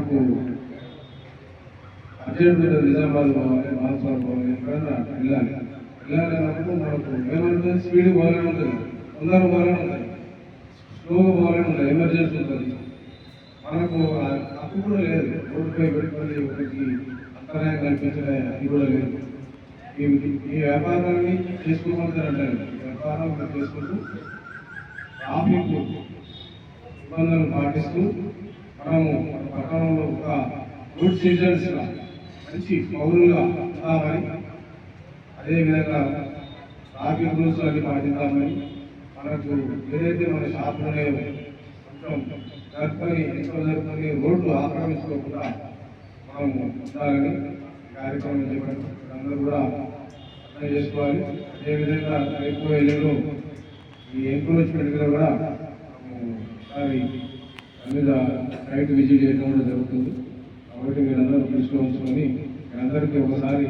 మనకు అర్జెంట్ నిజామాబాద్ పోవాలి, మాల్సార్ పోవాలి, ఎక్కడన్నా వెళ్ళాలన్నప్పుడు మనకు ఏమంటుంది, స్పీడ్ పోవాలని ఉంటుంది, తొందరగా పోవాలని ఉంటుంది, స్లోగా పోవాలని ఉంటుంది, ఎమర్జెన్సీ ఉంటుంది. మనకు అప్పు కూడా లేదు, రోడ్డుపై పెట్టుకొని ఒకరికి అంతరాయం కల్పించడం అది కూడా లేదు. ఈ వ్యాపారాన్ని చేసుకోమంటారంటారు, వ్యాపారం చేసుకుంటూ ట్రాఫిక్ నిబంధనలు పాటిస్తూ మనము మన పట్టణంలో ఒక గుడ్ సిటిజన్స్ మంచి పౌరులుగా ఉంటామని, అదేవిధంగా ట్రాఫిక్ రూల్స్ అన్ని పాటిద్దామని, మనకు ఏదైతే మన షాపులోనే కొంచెం జరుపుకొని రోడ్లు ఆక్రమించుకోకుండా మనం ఉండాలని కార్యక్రమం చేపట్టి అందరూ కూడా అర్థం చేసుకోవాలి. అదేవిధంగా రేపు ఎల్లుండి ఈ ఎంక్రోచ్మెంట్ కూడా ఒకసారి మీద సైట్ విజిట్ చేయడం కూడా జరుగుతుంది. కాబట్టి మీరందరూ దృష్టిలో ఉంచుకొని మీరందరికీ ఒకసారి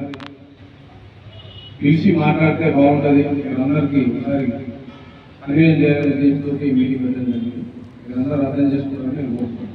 పిలిచి మాట్లాడితే బాగుంటుంది, మీరందరికీ ఒకసారి కన్వీన్ చేయాలని దీంతో మీటింగ్ పెట్టడం జరిగింది. మీరందరూ అర్థం చేసుకుంటారని నేను కోరుకుంటున్నాను.